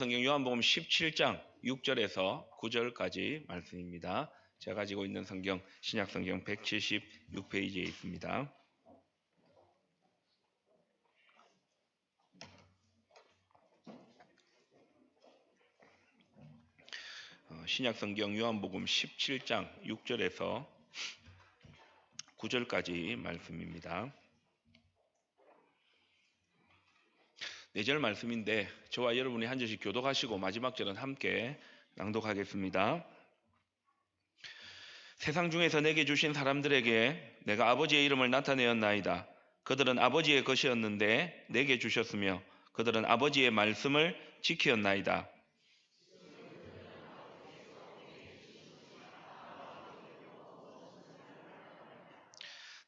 성경 요한복음 17장 6절에서 9절까지 말씀입니다. 제가 가지고 있는 성경 신약성경 176페이지에 있습니다. 신약성경 요한복음 17장 6절에서 9절까지 말씀입니다. 4절 말씀인데 저와 여러분이 한 절씩 교독하시고 마지막 절은 함께 낭독하겠습니다. 세상 중에서 내게 주신 사람들에게 내가 아버지의 이름을 나타내었나이다. 그들은 아버지의 것이었는데 내게 주셨으며 그들은 아버지의 말씀을 지키었나이다.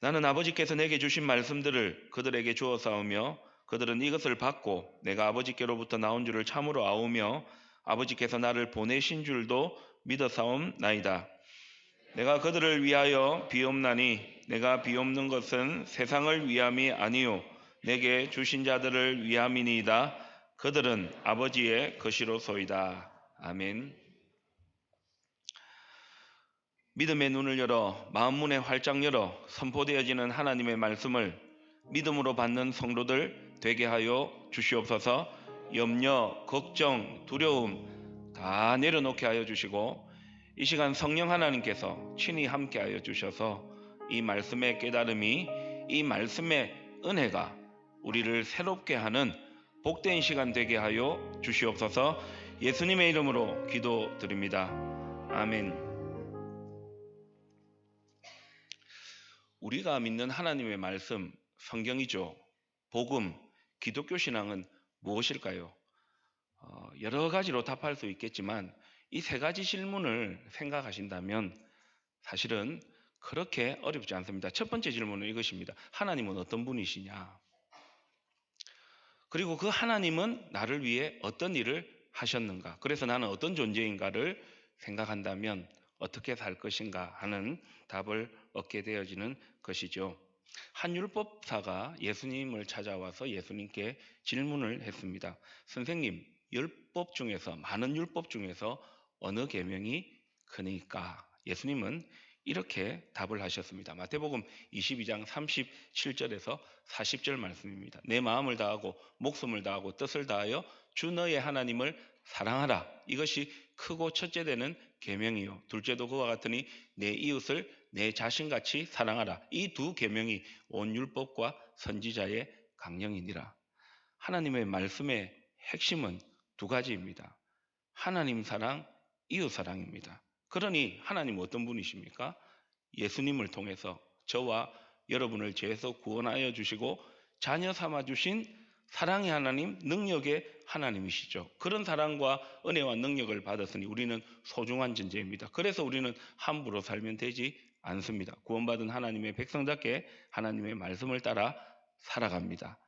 나는 아버지께서 내게 주신 말씀들을 그들에게 주어 싸우며 그들은 이것을 받고 내가 아버지께로부터 나온 줄을 참으로 아우며 아버지께서 나를 보내신 줄도 믿어 싸움나이다. 내가 그들을 위하여 비옵나니 내가 비옵는 것은 세상을 위함이 아니요 내게 주신 자들을 위함이니이다. 그들은 아버지의 것이로소이다. 아멘. 믿음의 눈을 열어 마음문에 활짝 열어 선포되어지는 하나님의 말씀을 믿음으로 받는 성도들 되게 하여 주시옵소서. 염려, 걱정, 두려움 다 내려놓게 하여 주시고 이 시간 성령 하나님께서 친히 함께하여 주셔서 이 말씀의 깨달음이, 이 말씀의 은혜가 우리를 새롭게 하는 복된 시간 되게 하여 주시옵소서. 예수님의 이름으로 기도드립니다. 아멘. 우리가 믿는 하나님의 말씀, 성경이죠. 복음, 기독교 신앙은 무엇일까요? 여러 가지로 답할 수 있겠지만 이 세 가지 질문을 생각하신다면 사실은 그렇게 어렵지 않습니다. 첫 번째 질문은 이것입니다. 하나님은 어떤 분이시냐? 그리고 그 하나님은 나를 위해 어떤 일을 하셨는가? 그래서 나는 어떤 존재인가를 생각한다면 어떻게 살 것인가 하는 답을 얻게 되어지는 것이죠. 한 율법사가 예수님을 찾아와서 예수님께 질문을 했습니다. 선생님, 율법 중에서, 많은 율법 중에서 어느 계명이 크니까? 예수님은 이렇게 답을 하셨습니다. 마태복음 22장 37절에서 40절 말씀입니다. 내 마음을 다하고 목숨을 다하고 뜻을 다하여 주 너의 하나님을 사랑하라. 이것이 크고 첫째 되는 계명이요 둘째도 그와 같으니 내 이웃을 내 자신같이 사랑하라. 이 두 계명이 온 율법과 선지자의 강령이니라. 하나님의 말씀의 핵심은 두 가지입니다. 하나님 사랑, 이웃 사랑입니다. 그러니 하나님 어떤 분이십니까? 예수님을 통해서 저와 여러분을 죄에서 구원하여 주시고 자녀 삼아 주신 사랑의 하나님, 능력의 하나님이시죠. 그런 사랑과 은혜와 능력을 받았으니 우리는 소중한 존재입니다. 그래서 우리는 함부로 살면 되지 않습니다. 구원받은 하나님의 백성답게 하나님의 말씀을 따라 살아갑니다.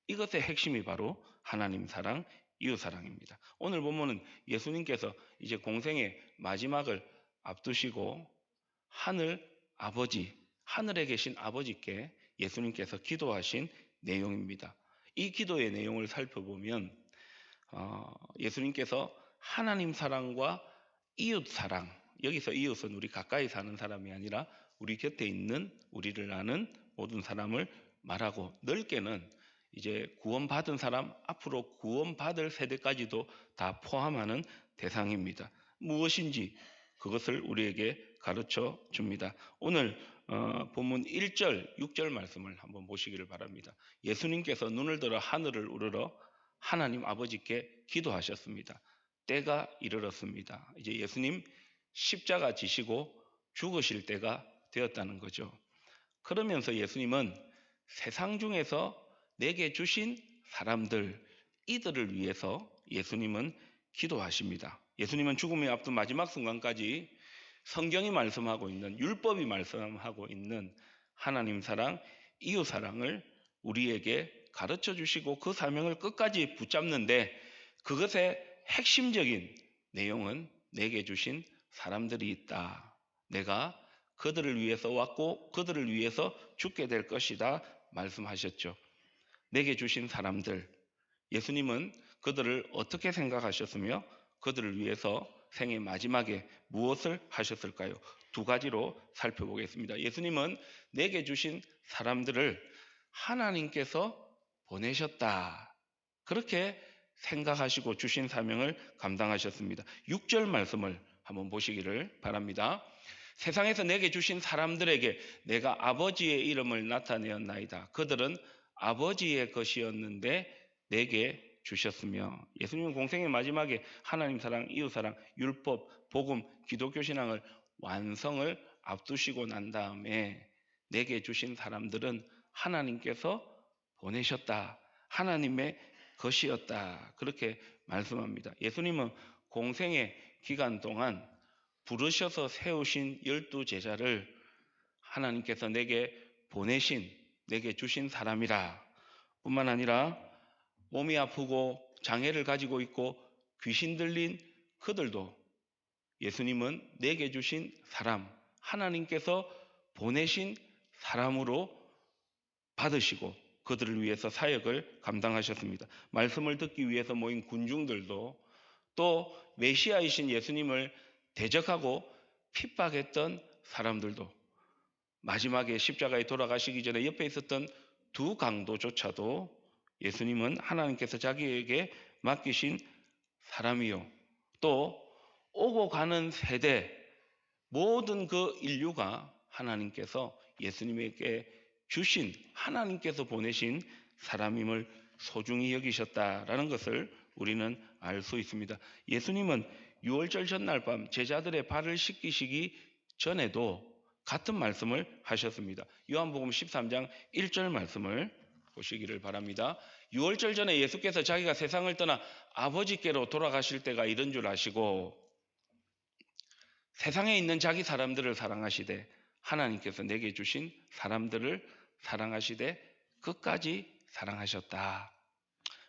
이것의 핵심이 바로 하나님 사랑, 이웃 사랑입니다. 오늘 본문은 예수님께서 이제 공생의 마지막을 앞두시고 하늘 아버지, 하늘에 계신 아버지께 예수님께서 기도하신 내용입니다. 이 기도의 내용을 살펴보면 예수님께서 하나님 사랑과 이웃 사랑, 여기서 이웃은 우리 가까이 사는 사람이 아니라 우리 곁에 있는 우리를 아는 모든 사람을 말하고 넓게는 이제 구원받은 사람, 앞으로 구원받을 세대까지도 다 포함하는 대상입니다. 무엇인지 그것을 우리에게 가르쳐 줍니다. 오늘 본문 1절, 6절 말씀을 한번 보시기를 바랍니다. 예수님께서 눈을 들어 하늘을 우러러 하나님 아버지께 기도하셨습니다. 때가 이르렀습니다. 이제 예수님 십자가 지시고 죽으실 때가 되었다는 거죠. 그러면서 예수님은 세상 중에서 내게 주신 사람들, 이들을 위해서 예수님은 기도하십니다. 예수님은 죽음에 앞둔 마지막 순간까지 성경이 말씀하고 있는, 율법이 말씀하고 있는 하나님 사랑, 이웃 사랑을 우리에게 가르쳐 주시고 그 사명을 끝까지 붙잡는데 그것의 핵심적인 내용은 내게 주신 사람들이 있다. 내가 그들을 위해서 왔고 그들을 위해서 죽게 될 것이다 말씀하셨죠. 내게 주신 사람들, 예수님은 그들을 어떻게 생각하셨으며 그들을 위해서 생의 마지막에 무엇을 하셨을까요? 두 가지로 살펴보겠습니다. 예수님은 내게 주신 사람들을 하나님께서 보내셨다. 그렇게 생각하시고 주신 사명을 감당하셨습니다. 6절 말씀을 한번 보시기를 바랍니다. 세상에서 내게 주신 사람들에게 내가 아버지의 이름을 나타내었나이다. 그들은 아버지의 것이었는데 내게 주셨으며, 예수님은 공생의 마지막에 하나님 사랑, 이웃 사랑, 율법, 복음, 기독교 신앙을 완성을 앞두시고 난 다음에 내게 주신 사람들은 하나님께서 보내셨다. 하나님의 것이었다. 그렇게 말씀합니다. 예수님은 공생의 기간 동안 부르셔서 세우신 12제자를 하나님께서 내게 보내신, 내게 주신 사람이라. 뿐만 아니라 몸이 아프고 장애를 가지고 있고 귀신 들린 그들도 예수님은 내게 주신 사람, 하나님께서 보내신 사람으로 받으시고 그들을 위해서 사역을 감당하셨습니다. 말씀을 듣기 위해서 모인 군중들도, 또 메시아이신 예수님을 대적하고 핍박했던 사람들도, 마지막에 십자가에 돌아가시기 전에 옆에 있었던 두 강도조차도 예수님은 하나님께서 자기에게 맡기신 사람이요, 또 오고 가는 세대, 모든 그 인류가 하나님께서 예수님에게 주신, 하나님께서 보내신 사람임을 소중히 여기셨다라는 것을 우리는 알 수 있습니다. 예수님은 유월절 전날 밤 제자들의 발을 씻기시기 전에도 같은 말씀을 하셨습니다. 요한복음 13장 1절 말씀을 보시기를 바랍니다. 유월절 전에 예수께서 자기가 세상을 떠나 아버지께로 돌아가실 때가 이른 줄 아시고 세상에 있는 자기 사람들을 사랑하시되 하나님께서 내게 주신 사람들을 사랑하시되 끝까지 사랑하셨다.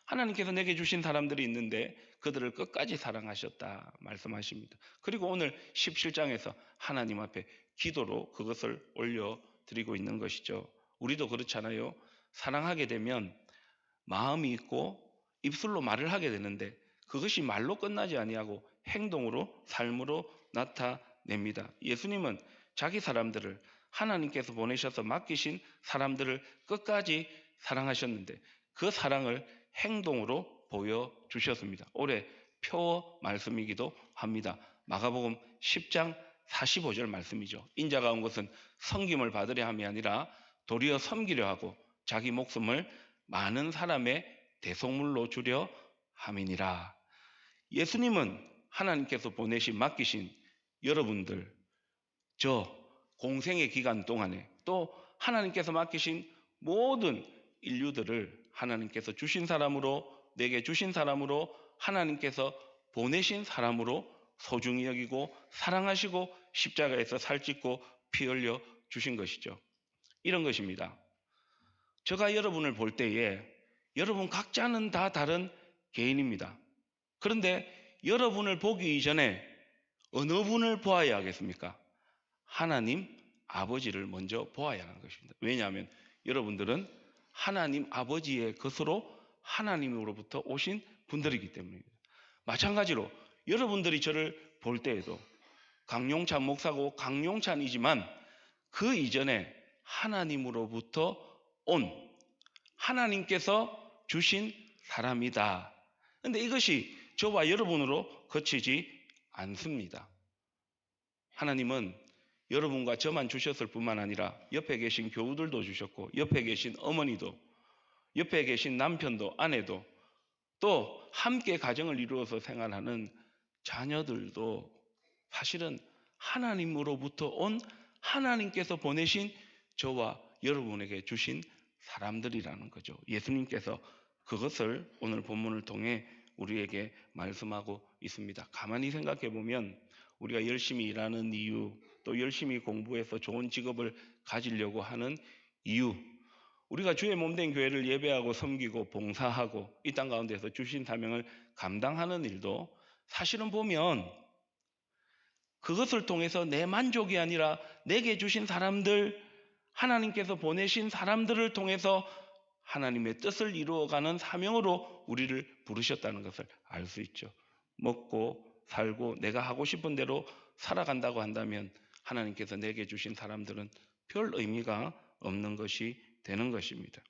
하나님께서 내게 주신 사람들이 있는데 그들을 끝까지 사랑하셨다 말씀하십니다. 그리고 오늘 17장에서 하나님 앞에 기도로 그것을 올려드리고 있는 것이죠. 우리도 그렇잖아요. 사랑하게 되면 마음이 있고 입술로 말을 하게 되는데 그것이 말로 끝나지 아니하고 행동으로, 삶으로 나타냅니다. 예수님은 자기 사람들을, 하나님께서 보내셔서 맡기신 사람들을 끝까지 사랑하셨는데 그 사랑을 행동으로 보여주셨습니다. 올해 표 말씀이기도 합니다. 마가복음 10장 45절 말씀이죠. 인자가 온 것은 섬김을 받으려 함이 아니라 도리어 섬기려 하고 자기 목숨을 많은 사람의 대속물로 주려 함이니라. 예수님은 하나님께서 보내신, 맡기신 여러분들, 저 공생의 기간 동안에 또 하나님께서 맡기신 모든 인류들을 하나님께서 주신 사람으로, 내게 주신 사람으로, 하나님께서 보내신 사람으로 소중히 여기고 사랑하시고 십자가에서 살찢고 피 흘려 주신 것이죠. 이런 것입니다. 제가 여러분을 볼 때에 여러분 각자는 다 다른 개인입니다. 그런데 여러분을 보기 이전에 어느 분을 보아야 하겠습니까? 하나님 아버지를 먼저 보아야 하는 것입니다. 왜냐하면 여러분들은 하나님 아버지의 것으로 하나님으로부터 오신 분들이기 때문입니다. 마찬가지로 여러분들이 저를 볼 때에도 강용찬 목사고 강용찬이지만 그 이전에 하나님으로부터 온, 하나님께서 주신 사람이다. 그런데 이것이 저와 여러분으로 거치지 않습니다. 하나님은 여러분과 저만 주셨을 뿐만 아니라 옆에 계신 교우들도 주셨고, 옆에 계신 어머니도, 옆에 계신 남편도, 아내도, 또 함께 가정을 이루어서 생활하는 자녀들도 사실은 하나님으로부터 온, 하나님께서 보내신 저와 여러분에게 주신 사람들이라는 거죠. 예수님께서 그것을 오늘 본문을 통해 우리에게 말씀하고 있습니다. 가만히 생각해 보면 우리가 열심히 일하는 이유, 또 열심히 공부해서 좋은 직업을 가지려고 하는 이유, 우리가 주의 몸된 교회를 예배하고 섬기고 봉사하고 이 땅 가운데서 주신 사명을 감당하는 일도 사실은 보면 그것을 통해서 내 만족이 아니라 내게 주신 사람들, 하나님께서 보내신 사람들을 통해서 하나님의 뜻을 이루어가는 사명으로 우리를 부르셨다는 것을 알 수 있죠. 먹고 살고 내가 하고 싶은 대로 살아간다고 한다면 하나님께서 내게 주신 사람들은 별 의미가 없는 것이 되는 것입니다.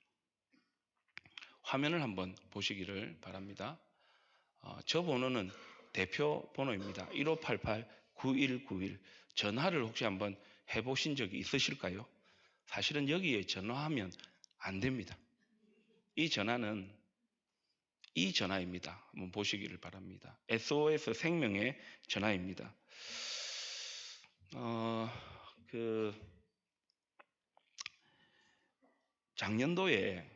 화면을 한번 보시기를 바랍니다. 저 번호는 대표 번호입니다. 1588-9191. 전화를 혹시 한번 해보신 적이 있으실까요? 사실은 여기에 전화하면 안 됩니다. 이 전화는 이 전화입니다. 한번 보시기를 바랍니다. SOS 생명의 전화입니다. 작년도에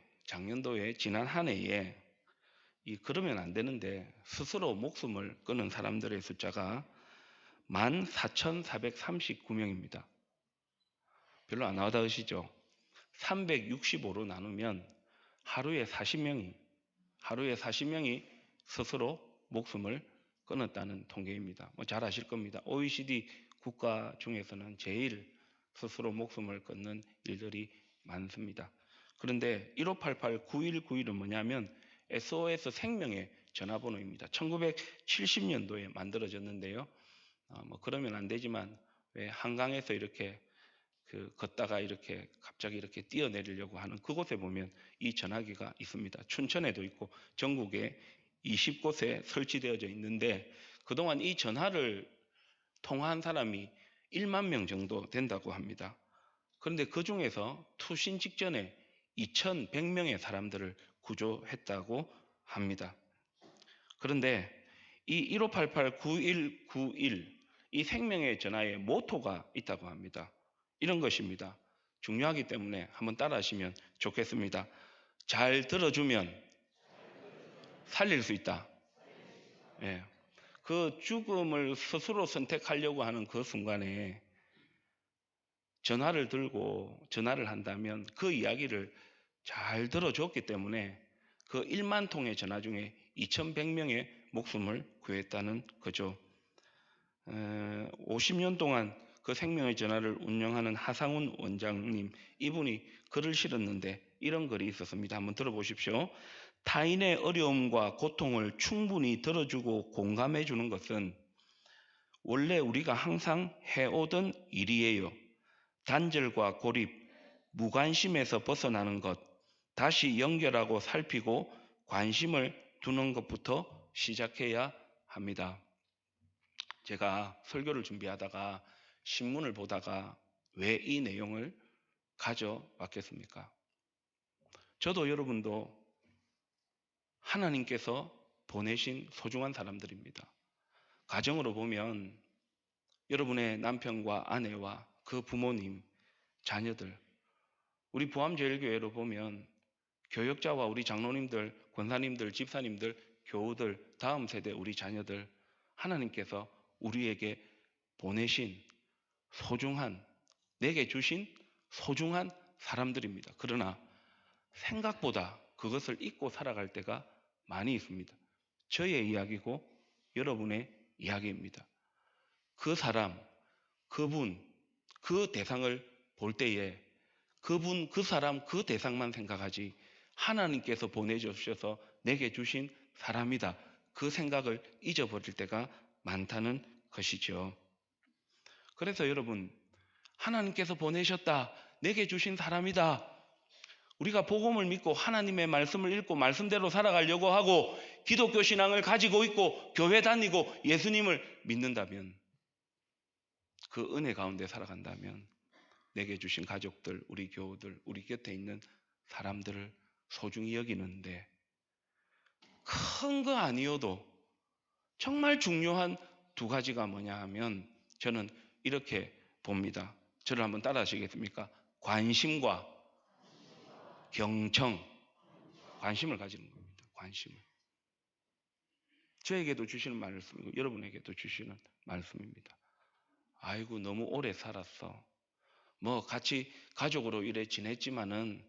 지난 한 해에 그러면 안 되는데 스스로 목숨을 끊은 사람들의 숫자가 14,439명입니다. 별로 안 와닿으시죠? 365로 나누면 하루에 40명이 스스로 목숨을 끊었다는 통계입니다. 잘 아실 겁니다. OECD 국가 중에서는 제일 스스로 목숨을 끊는 일들이 많습니다. 그런데 1588-9191은 뭐냐면 SOS 생명의 전화번호입니다. 1970년도에 만들어졌는데요. 그러면 안 되지만 왜 한강에서 이렇게 걷다가 이렇게 갑자기 이렇게 뛰어내리려고 하는 그곳에 보면 이 전화기가 있습니다. 춘천에도 있고 전국에 20곳에 설치되어져 있는데 그동안 이 전화를 통화한 사람이 1만 명 정도 된다고 합니다. 그런데 그 중에서 투신 직전에 2,100명의 사람들을 구조했다고 합니다. 그런데 이 1588-9191 이 생명의 전화에 모토가 있다고 합니다. 이런 것입니다. 중요하기 때문에 한번 따라하시면 좋겠습니다. 잘 들어주면 살릴 수 있다. 예. 그 죽음을 스스로 선택하려고 하는 그 순간에 전화를 들고 전화를 한다면 그 이야기를 잘 들어줬기 때문에 그 1만 통의 전화 중에 2,100명의 목숨을 구했다는 거죠. 50년 동안 그 생명의 전화를 운영하는 하상훈 원장님, 이분이 글을 실었는데 이런 글이 있었습니다. 한번 들어보십시오. 타인의 어려움과 고통을 충분히 들어주고 공감해 주는 것은 원래 우리가 항상 해오던 일이에요. 단절과 고립, 무관심에서 벗어나는 것, 다시 연결하고 살피고 관심을 두는 것부터 시작해야 합니다. 제가 설교를 준비하다가 신문을 보다가 왜 이 내용을 가져왔겠습니까? 저도 여러분도 하나님께서 보내신 소중한 사람들입니다. 가정으로 보면 여러분의 남편과 아내와 그 부모님, 자녀들, 우리 부암제일교회로 보면 교역자와 우리 장로님들, 권사님들, 집사님들, 교우들, 다음 세대 우리 자녀들, 하나님께서 우리에게 보내신 소중한, 내게 주신 소중한 사람들입니다. 그러나 생각보다 그것을 잊고 살아갈 때가 많이 있습니다. 저의 이야기고 여러분의 이야기입니다. 그 사람, 그분, 그 대상을 볼 때에 그분, 그 사람, 그 대상만 생각하지 하나님께서 보내주셔서 내게 주신 사람이다. 그 생각을 잊어버릴 때가 많다는 것이죠. 그래서 여러분, 하나님께서 보내셨다. 내게 주신 사람이다. 우리가 복음을 믿고 하나님의 말씀을 읽고 말씀대로 살아가려고 하고 기독교 신앙을 가지고 있고 교회 다니고 예수님을 믿는다면 그 은혜 가운데 살아간다면 내게 주신 가족들, 우리 교우들, 우리 곁에 있는 사람들을 소중히 여기는데 큰 거 아니어도 정말 중요한 두 가지가 뭐냐 하면 저는 이렇게 봅니다. 저를 한번 따라 하시겠습니까? 관심과 경청. 관심을 가지는 겁니다. 관심을. 저에게도 주시는 말씀이고 여러분에게도 주시는 말씀입니다. 아이고 너무 오래 살았어. 같이 가족으로 이래 지냈지만은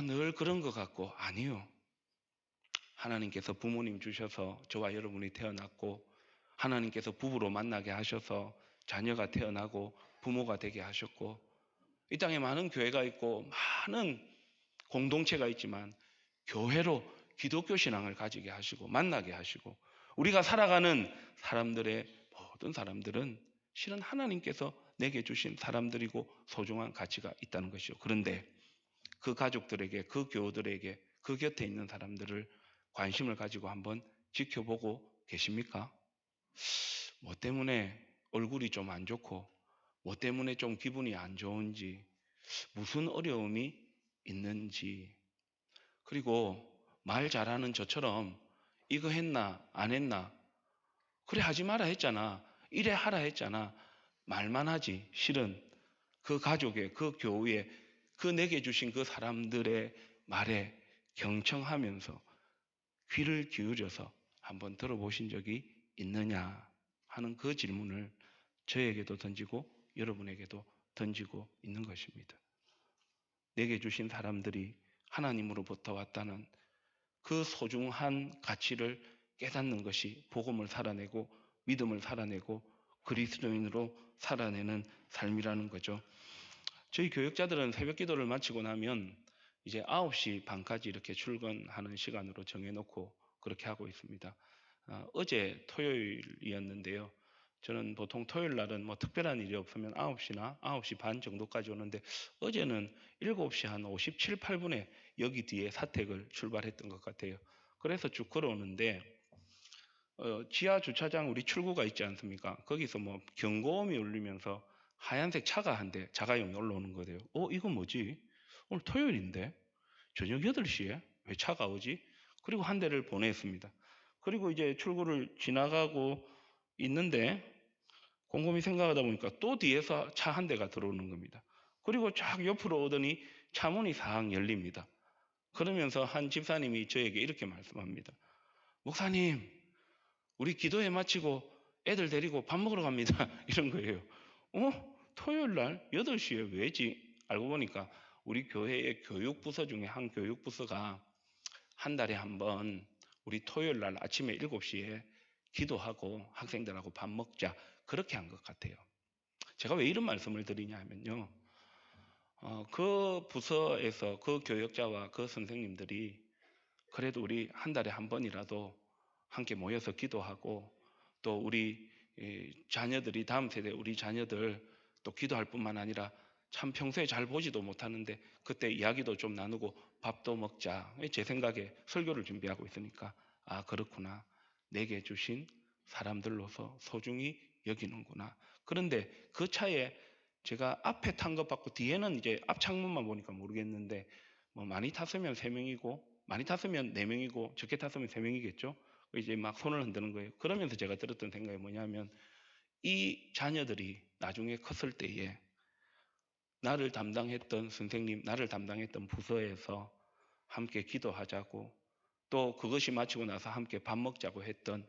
늘 그런 것 같고 아니요. 하나님께서 부모님 주셔서 저와 여러분이 태어났고 하나님께서 부부로 만나게 하셔서 자녀가 태어나고 부모가 되게 하셨고 이 땅에 많은 교회가 있고 많은 공동체가 있지만 교회로 기독교 신앙을 가지게 하시고 만나게 하시고 우리가 살아가는 사람들의 모든 사람들은 실은 하나님께서 내게 주신 사람들이고 소중한 가치가 있다는 것이죠. 그런데 그 가족들에게, 그 교우들에게, 그 곁에 있는 사람들을 관심을 가지고 한번 지켜보고 계십니까? 뭐 때문에 얼굴이 좀 안 좋고, 뭐 때문에 좀 기분이 안 좋은지, 무슨 어려움이 있는지, 그리고 말 잘하는 저처럼 이거 했나, 안 했나, 그래 하지 마라 했잖아, 이래 하라 했잖아, 말만 하지. 실은 그 가족의, 그 교우의, 그 내게 주신 그 사람들의 말에 경청하면서 귀를 기울여서 한번 들어보신 적이 있느냐 하는 그 질문을 저에게도 던지고 여러분에게도 던지고 있는 것입니다. 내게 주신 사람들이 하나님으로부터 왔다는 그 소중한 가치를 깨닫는 것이 복음을 살아내고 믿음을 살아내고 그리스도인으로 살아내는 삶이라는 거죠. 저희 교역자들은 새벽 기도를 마치고 나면 이제 9시 반까지 이렇게 출근하는 시간으로 정해놓고 그렇게 하고 있습니다. 어제 토요일이었는데요. 저는 보통 토요일 날은 뭐 특별한 일이 없으면 9시나 9시 반 정도까지 오는데 어제는 7시 한 57, 8분에 여기 뒤에 사택을 출발했던 것 같아요. 그래서 쭉 걸어오는데 지하 주차장 우리 출구가 있지 않습니까? 거기서 뭐 경고음이 울리면서 하얀색 차가 한 대 자가용이 올라오는 거예요. 이건 뭐지? 오늘 토요일인데 저녁 8시에 왜 차가 오지? 그리고 한 대를 보냈습니다. 그리고 이제 출구를 지나가고 있는데 곰곰이 생각하다 보니까 또 뒤에서 차 한 대가 들어오는 겁니다. 그리고 쫙 옆으로 오더니 차 문이 싹 열립니다. 그러면서 한 집사님이 저에게 이렇게 말씀합니다. 목사님, 우리 기도회 마치고 애들 데리고 밥 먹으러 갑니다. 이런 거예요. 토요일 날 8시에 왜지? 알고 보니까 우리 교회의 교육부서 중에 한 교육부서가 한 달에 한 번 우리 토요일 날 아침에 7시에 기도하고 학생들하고 밥 먹자. 그렇게 한 것 같아요. 제가 왜 이런 말씀을 드리냐 하면요. 그 부서에서 그 교역자와 그 선생님들이 그래도 우리 한 달에 한 번이라도 함께 모여서 기도하고 또 우리 자녀들이 다음 세대 우리 자녀들 또 기도할 뿐만 아니라 참 평소에 잘 보지도 못하는데 그때 이야기도 좀 나누고 밥도 먹자. 제 생각에 설교를 준비하고 있으니까 그렇구나. 내게 주신 사람들로서 소중히 여기는구나. 그런데 그 차에 제가 앞에 탄 것 받고 뒤에는 이제 앞 창문만 보니까 모르겠는데 뭐 많이 탔으면 3명이고 많이 탔으면 4명이고 적게 탔으면 3명이겠죠. 이제 막 손을 흔드는 거예요. 그러면서 제가 들었던 생각이 뭐냐면 이 자녀들이 나중에 컸을 때에 나를 담당했던 선생님, 나를 담당했던 부서에서 함께 기도하자고 또 그것이 마치고 나서 함께 밥 먹자고 했던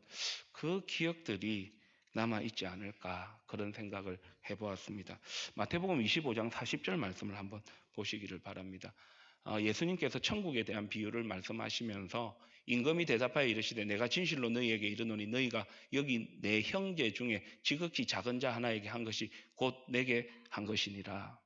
그 기억들이 남아있지 않을까 그런 생각을 해보았습니다. 마태복음 25장 40절 말씀을 한번 보시기를 바랍니다. 예수님께서 천국에 대한 비유를 말씀하시면서 임금이 대답하여 이르시되 내가 진실로 너희에게 이르노니 너희가 여기 내 형제 중에 지극히 작은 자 하나에게 한 것이 곧 내게 한 것이니라.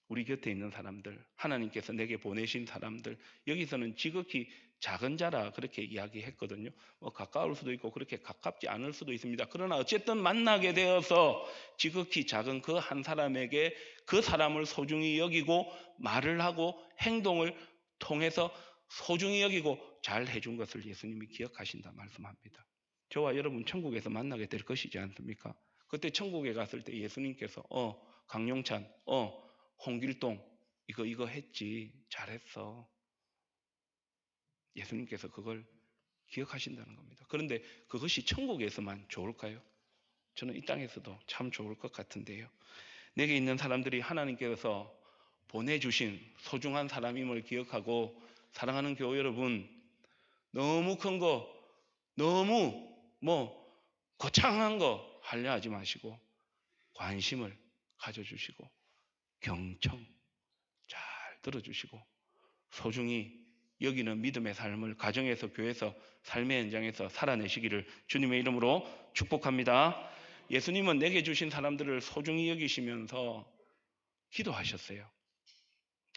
우리 곁에 있는 사람들, 하나님께서 내게 보내신 사람들, 여기서는 지극히 작은 자라 그렇게 이야기했거든요. 가까울 수도 있고 그렇게 가깝지 않을 수도 있습니다. 그러나 어쨌든 만나게 되어서 지극히 작은 그 한 사람에게 그 사람을 소중히 여기고 말을 하고 행동을 통해서 소중히 여기고 잘 해준 것을 예수님이 기억하신다 말씀합니다. 저와 여러분 천국에서 만나게 될 것이지 않습니까? 그때 천국에 갔을 때 예수님께서 강용찬, 홍길동 이거 했지 잘했어. 예수님께서 그걸 기억하신다는 겁니다. 그런데 그것이 천국에서만 좋을까요? 저는 이 땅에서도 참 좋을 것 같은데요. 내게 있는 사람들이 하나님께서 보내주신 소중한 사람임을 기억하고 사랑하는 교우 여러분, 너무 큰 거, 너무 거창한 거 하려 하지 마시고 관심을 가져주시고 경청 잘 들어주시고 소중히 여기는 믿음의 삶을 가정에서 교회에서 삶의 현장에서 살아내시기를 주님의 이름으로 축복합니다. 예수님은 내게 주신 사람들을 소중히 여기시면서 기도하셨어요.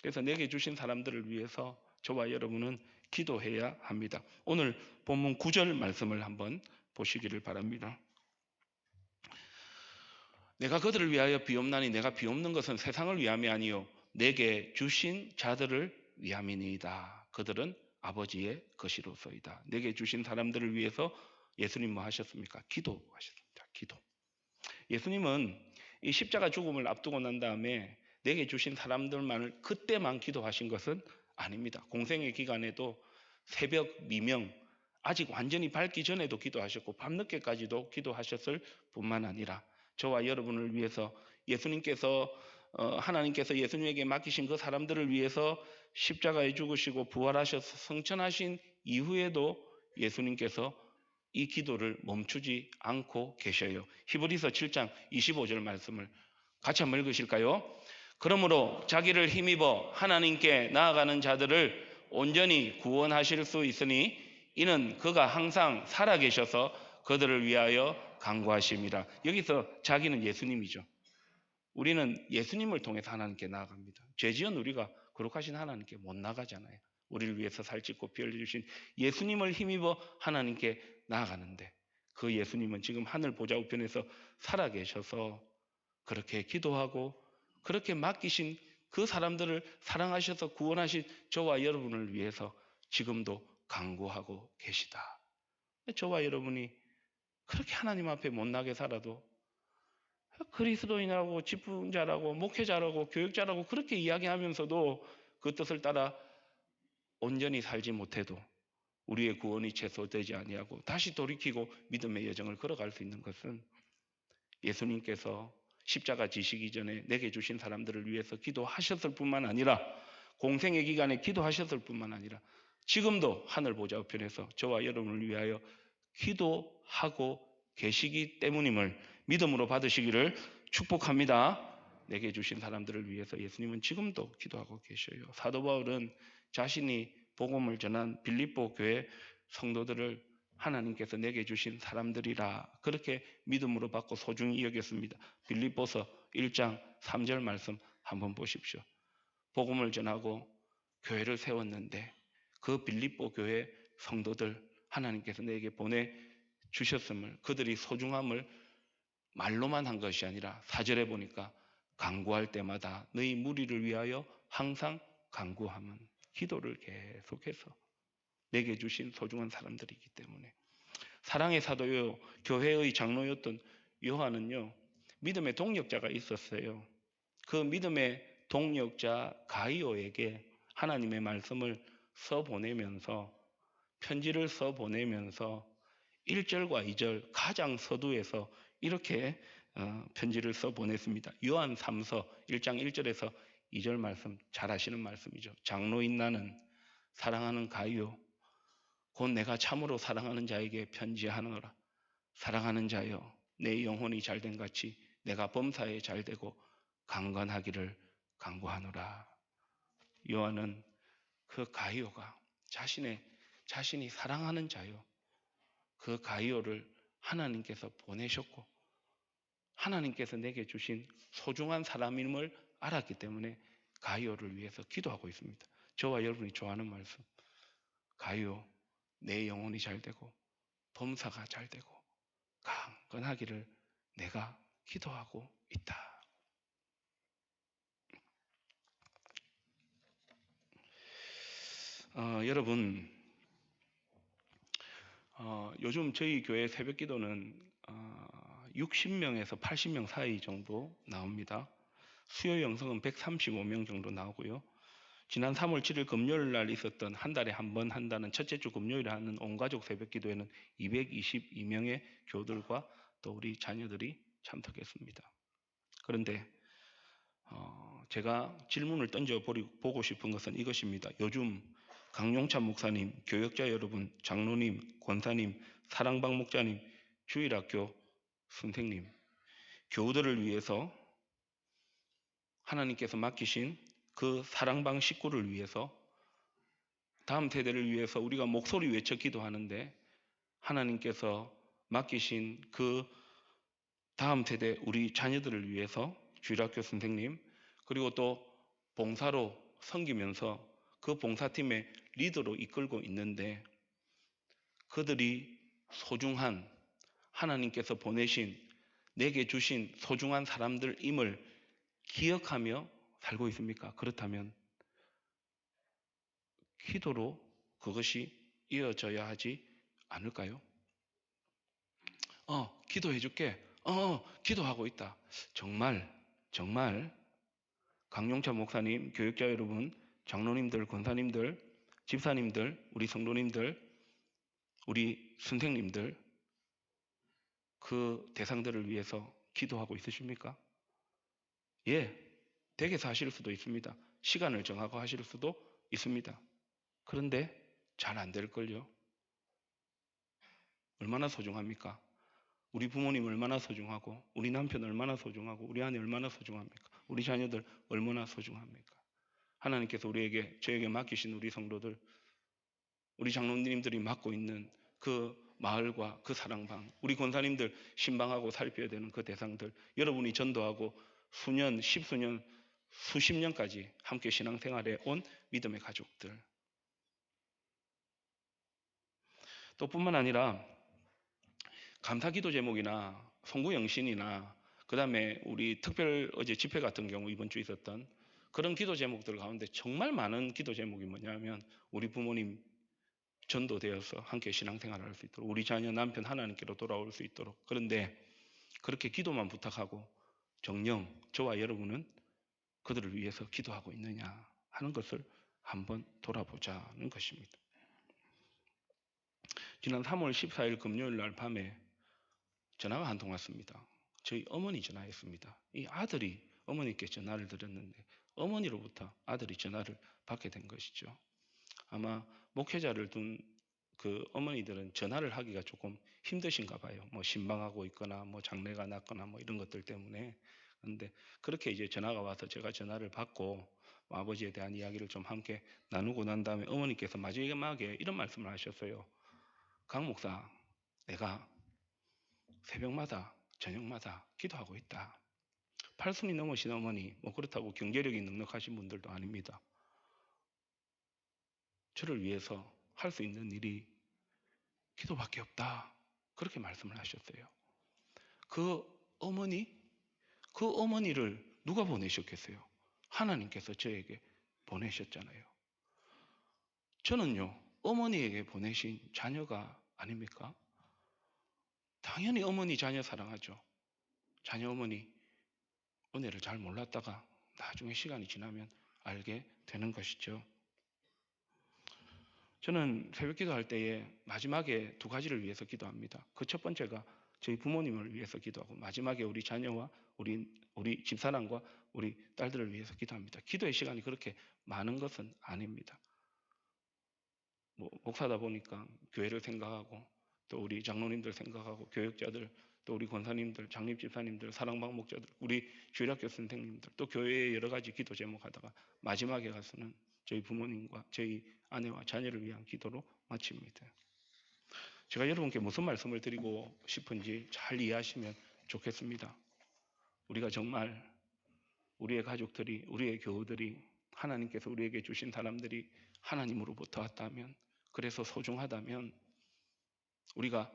그래서 내게 주신 사람들을 위해서 저와 여러분은 기도해야 합니다. 오늘 본문 9절 말씀을 한번 보시기를 바랍니다. 내가 그들을 위하여 비옵나니 내가 비옵는 것은 세상을 위함이 아니요 내게 주신 자들을 위함이니이다. 그들은 아버지의 것이로소이다. 내게 주신 사람들을 위해서 예수님 뭐 하셨습니까? 기도하셨습니다. 기도. 예수님은 이 십자가 죽음을 앞두고 난 다음에 내게 주신 사람들만을 그때만 기도하신 것은 아닙니다. 공생의 기간에도 새벽 미명 아직 완전히 밝기 전에도 기도하셨고 밤늦게까지도 기도하셨을 뿐만 아니라 저와 여러분을 위해서 예수님께서 하나님께서 예수님에게 맡기신 그 사람들을 위해서 십자가에 죽으시고 부활하셔서 성천하신 이후에도 예수님께서 이 기도를 멈추지 않고 계셔요. 히브리서 7장 25절 말씀을 같이 한번 읽으실까요? 그러므로 자기를 힘입어 하나님께 나아가는 자들을 온전히 구원하실 수 있으니 이는 그가 항상 살아계셔서 그들을 위하여 간구하심이라. 여기서 자기는 예수님이죠. 우리는 예수님을 통해서 하나님께 나아갑니다. 죄지은 우리가 거룩하신 하나님께 못 나가잖아요. 우리를 위해서 살찌고 피 흘려주신 예수님을 힘입어 하나님께 나아가는데 그 예수님은 지금 하늘 보좌 우편에서 살아계셔서 그렇게 기도하고 그렇게 맡기신 그 사람들을 사랑하셔서 구원하신 저와 여러분을 위해서 지금도 간구하고 계시다. 저와 여러분이 그렇게 하나님 앞에 못나게 살아도 그리스도인이라고 직분자라고 목회자라고 교육자라고 그렇게 이야기하면서도 그 뜻을 따라 온전히 살지 못해도 우리의 구원이 취소되지 아니하고 다시 돌이키고 믿음의 여정을 걸어갈 수 있는 것은 예수님께서 십자가 지시기 전에 내게 주신 사람들을 위해서 기도하셨을 뿐만 아니라 공생의 기간에 기도하셨을 뿐만 아니라 지금도 하늘 보좌 우편에서 저와 여러분을 위하여 기도하고 계시기 때문임을 믿음으로 받으시기를 축복합니다. 내게 주신 사람들을 위해서 예수님은 지금도 기도하고 계셔요. 사도 바울은 자신이 복음을 전한 빌립보 교회 성도들을 하나님께서 내게 주신 사람들이라 그렇게 믿음으로 받고 소중히 여겼습니다. 빌립보서 1장 3절 말씀 한번 보십시오. 복음을 전하고 교회를 세웠는데 그 빌립보 교회 성도들 하나님께서 내게 보내주셨음을 그들이 소중함을 말로만 한 것이 아니라 4절에 보니까 간구할 때마다 너희 무리를 위하여 항상 간구함은 기도를 계속해서 내게 주신 소중한 사람들이기 때문에 사랑의 사도요 교회의 장로였던 요한은요 믿음의 동력자가 있었어요. 그 믿음의 동력자 가이오에게 하나님의 말씀을 써보내면서 편지를 써보내면서 1절과 2절 가장 서두에서 이렇게 편지를 써보냈습니다. 요한 3서 1장 1절에서 2절 말씀 잘 아시는 말씀이죠. 장로인 나는 사랑하는 가이오 곧 내가 참으로 사랑하는 자에게 편지하노라. 사랑하는 자여 내 영혼이 잘된 같이 내가 범사에 잘되고 강건하기를 간구하노라. 요한은 그 가이오가 자신이 사랑하는 자요 그 가이오를 하나님께서 보내셨고 하나님께서 내게 주신 소중한 사람임을 알았기 때문에 가이오를 위해서 기도하고 있습니다. 저와 여러분이 좋아하는 말씀 가이오 내 영혼이 잘되고 범사가 잘되고 강건하기를 내가 기도하고 있다. 여러분 요즘 저희 교회 새벽 기도는 60명에서 80명 사이 정도 나옵니다. 수요 영성은 135명 정도 나오고요. 지난 3월 7일 금요일 날 있었던 한 달에 한 번 한다는 첫째 주 금요일에 하는 온가족 새벽 기도에는 222명의 교우들과 또 우리 자녀들이 참석했습니다. 그런데 제가 질문을 던져보고 싶은 것은 이것입니다. 요즘 강용찬 목사님, 교역자 여러분, 장로님, 권사님, 사랑방 목자님, 주일학교 선생님, 교우들을 위해서 하나님께서 맡기신 그 사랑방 식구를 위해서 다음 세대를 위해서 우리가 목소리 외쳐 기도하는데 하나님께서 맡기신 그 다음 세대 우리 자녀들을 위해서 주일학교 선생님 그리고 또 봉사로 섬기면서 그 봉사팀의 리더로 이끌고 있는데 그들이 소중한 하나님께서 보내신 내게 주신 소중한 사람들임을 기억하며 살고 있습니까? 그렇다면 기도로 그것이 이어져야 하지 않을까요? 기도해 줄게. 기도하고 있다. 정말 강용찬 목사님, 교육자 여러분, 장로님들, 권사님들, 집사님들, 우리 성도님들, 우리 선생님들 그 대상들을 위해서 기도하고 있으십니까? 예, 댁에서 하실 수도 있습니다. 시간을 정하고 하실 수도 있습니다. 그런데 잘 안 될걸요. 얼마나 소중합니까? 우리 부모님 얼마나 소중하고 우리 남편 얼마나 소중하고 우리 아내 얼마나 소중합니까? 우리 자녀들 얼마나 소중합니까? 하나님께서 저에게 맡기신 우리 성도들, 우리 장로님들이 맡고 있는 그 마을과 그 사랑방, 우리 권사님들 신방하고 살펴야 되는 그 대상들, 여러분이 전도하고 수년, 십수년, 수십 년까지 함께 신앙생활에 온 믿음의 가족들. 또 뿐만 아니라 감사기도 제목이나 송구영신이나 그 다음에 우리 특별 어제 집회 같은 경우 이번 주 있었던 그런 기도 제목들 가운데 정말 많은 기도 제목이 뭐냐면 우리 부모님 전도되어서 함께 신앙생활을 할 수 있도록 우리 자녀 남편 하나님께로 돌아올 수 있도록. 그런데 그렇게 기도만 부탁하고 정녕 저와 여러분은 그들을 위해서 기도하고 있느냐 하는 것을 한번 돌아보자는 것입니다. 지난 3월 14일 금요일 날 밤에 전화가 한 통 왔습니다. 저희 어머니 전화했습니다. 이 아들이 어머니께 전화를 드렸는데 어머니로부터 아들이 전화를 받게 된 것이죠. 아마 목회자를 둔 그 어머니들은 전화를 하기가 조금 힘드신가 봐요. 뭐 신방하고 있거나 뭐 장례가 났거나 뭐 이런 것들 때문에. 그런데 그렇게 이제 전화가 와서 제가 전화를 받고 아버지에 대한 이야기를 좀 함께 나누고 난 다음에 어머니께서 마지막에 이런 말씀을 하셨어요. 강 목사, 내가 새벽마다 저녁마다 기도하고 있다. 80이 넘으신 어머니, 뭐 그렇다고 경제력이 넉넉하신 분들도 아닙니다. 저를 위해서 할 수 있는 일이 기도밖에 없다. 그렇게 말씀을 하셨어요. 그 어머니를 누가 보내셨겠어요? 하나님께서 저에게 보내셨잖아요. 저는요, 어머니에게 보내신 자녀가 아닙니까? 당연히 어머니 자녀 사랑하죠. 자녀 어머니 은혜를 잘 몰랐다가 나중에 시간이 지나면 알게 되는 것이죠. 저는 새벽 기도할 때에 마지막에 두 가지를 위해서 기도합니다. 그 첫 번째가 저희 부모님을 위해서 기도하고 마지막에 우리 자녀와 우리 집사람과 우리 딸들을 위해서 기도합니다. 기도의 시간이 그렇게 많은 것은 아닙니다. 목사다 보니까 교회를 생각하고 또 우리 장로님들 생각하고 교육자들 또 우리 권사님들, 장립 집사님들, 사랑방 목자들, 우리 주일학교 선생님들 또 교회의 여러 가지 기도 제목하다가 마지막에 가서는 저희 부모님과 저희 아내와 자녀를 위한 기도로 마칩니다. 제가 여러분께 무슨 말씀을 드리고 싶은지 잘 이해하시면 좋겠습니다. 우리가 정말 우리의 가족들이, 우리의 교우들이 하나님께서 우리에게 주신 사람들이 하나님으로부터 왔다면 그래서 소중하다면 우리가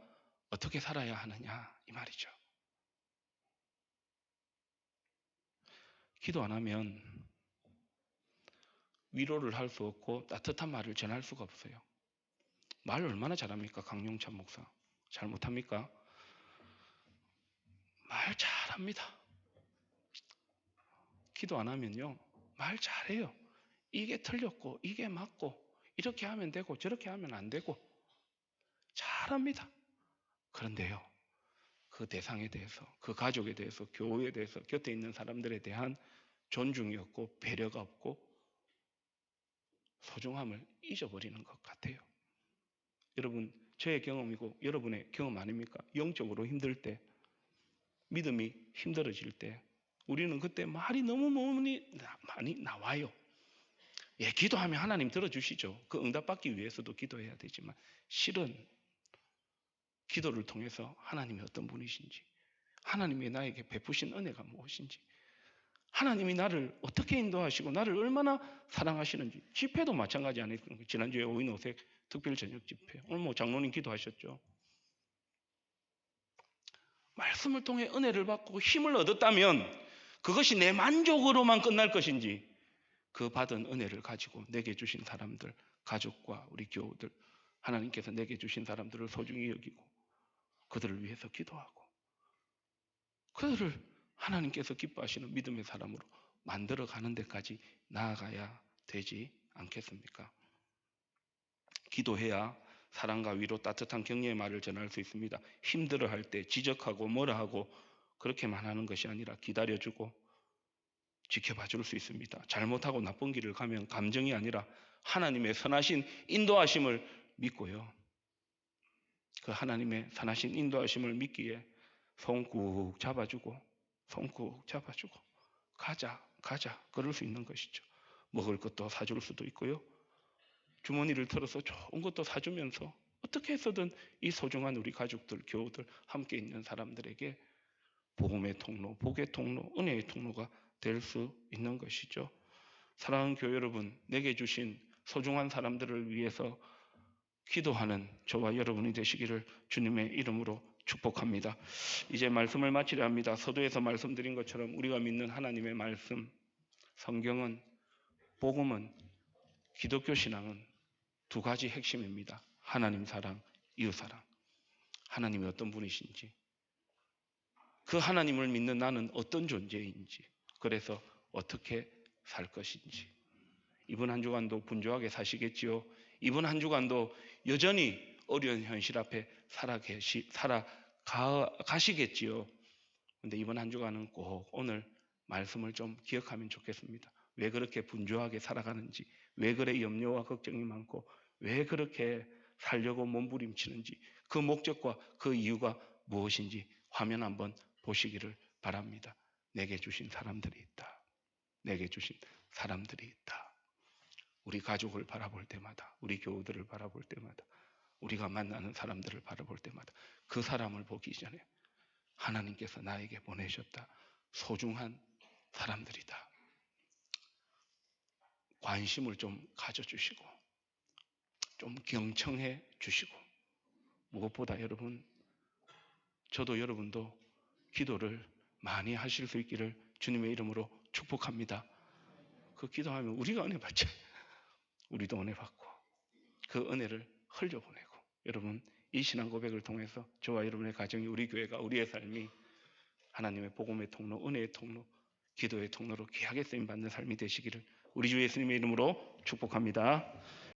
어떻게 살아야 하느냐 이 말이죠. 기도 안 하면 위로를 할 수 없고 따뜻한 말을 전할 수가 없어요. 말 얼마나 잘합니까? 강용찬 목사. 잘 못합니까? 말 잘합니다. 기도 안 하면요. 말 잘해요. 이게 틀렸고 이게 맞고 이렇게 하면 되고 저렇게 하면 안 되고 잘합니다. 그런데요. 그 대상에 대해서, 그 가족에 대해서, 교우에 대해서, 곁에 있는 사람들에 대한 존중이 없고 배려가 없고 소중함을 잊어버리는 것 같아요. 여러분, 저의 경험이고 여러분의 경험 아닙니까? 영적으로 힘들 때, 믿음이 힘들어질 때 우리는 그때 말이 너무 많이 나와요. 예, 기도하면 하나님 들어주시죠. 그 응답받기 위해서도 기도해야 되지만 실은 기도를 통해서 하나님이 어떤 분이신지, 하나님이 나에게 베푸신 은혜가 무엇인지, 하나님이 나를 어떻게 인도하시고 나를 얼마나 사랑하시는지. 집회도 마찬가지 아니겠습니까? 지난주에 오인오색 특별 저녁 집회. 오늘 뭐 장로님 기도하셨죠. 말씀을 통해 은혜를 받고 힘을 얻었다면 그것이 내 만족으로만 끝날 것인지, 그 받은 은혜를 가지고 내게 주신 사람들, 가족과 우리 교우들, 하나님께서 내게 주신 사람들을 소중히 여기고 그들을 위해서 기도하고 그들을 하나님께서 기뻐하시는 믿음의 사람으로 만들어가는 데까지 나아가야 되지 않겠습니까? 기도해야 사랑과 위로, 따뜻한 격려의 말을 전할 수 있습니다. 힘들어할 때 지적하고 뭐라 하고 그렇게만 하는 것이 아니라 기다려주고 지켜봐 줄 수 있습니다. 잘못하고 나쁜 길을 가면 감정이 아니라 하나님의 선하신 인도하심을 믿고요. 그 하나님의 선하신 인도하심을 믿기에 손 꾹 잡아주고 가자 그럴 수 있는 것이죠. 먹을 것도 사줄 수도 있고요. 주머니를 털어서 좋은 것도 사주면서 어떻게 해서든 이 소중한 우리 가족들, 교우들, 함께 있는 사람들에게 복음의 통로, 복의 통로, 은혜의 통로가 될 수 있는 것이죠. 사랑하는 교회 여러분, 내게 주신 소중한 사람들을 위해서 기도하는 저와 여러분이 되시기를 주님의 이름으로 축복합니다. 이제 말씀을 마치려 합니다. 서두에서 말씀드린 것처럼 우리가 믿는 하나님의 말씀, 성경은, 복음은, 기독교 신앙은 두 가지 핵심입니다. 하나님 사랑, 이웃 사랑. 하나님이 어떤 분이신지, 그 하나님을 믿는 나는 어떤 존재인지, 그래서 어떻게 살 것인지. 이번 한 주간도 분주하게 사시겠지요. 이번 한 주간도 여전히 어려운 현실 앞에 살아가시겠지요. 근데 이번 한 주간은 꼭 오늘 말씀을 좀 기억하면 좋겠습니다. 왜 그렇게 분주하게 살아가는지, 왜 그래 염려와 걱정이 많고, 왜 그렇게 살려고 몸부림치는지, 그 목적과 그 이유가 무엇인지 화면 한번 보시기를 바랍니다. 내게 주신 사람들이 있다. 내게 주신 사람들이 있다. 우리 가족을 바라볼 때마다, 우리 교우들을 바라볼 때마다, 우리가 만나는 사람들을 바라볼 때마다 그 사람을 보기 전에 하나님께서 나에게 보내셨다. 소중한 사람들이다. 관심을 좀 가져주시고 좀 경청해 주시고, 무엇보다 여러분, 저도 여러분도 기도를 많이 하실 수 있기를 주님의 이름으로 축복합니다. 그 기도하면 우리가 은혜 받죠. 우리도 은혜 받고 그 은혜를 흘려보내고, 여러분 이 신앙 고백을 통해서 저와 여러분의 가정이, 우리 교회가, 우리의 삶이 하나님의 복음의 통로, 은혜의 통로, 기도의 통로로 귀하게 쓰임받는 삶이 되시기를 우리 주 예수님의 이름으로 축복합니다.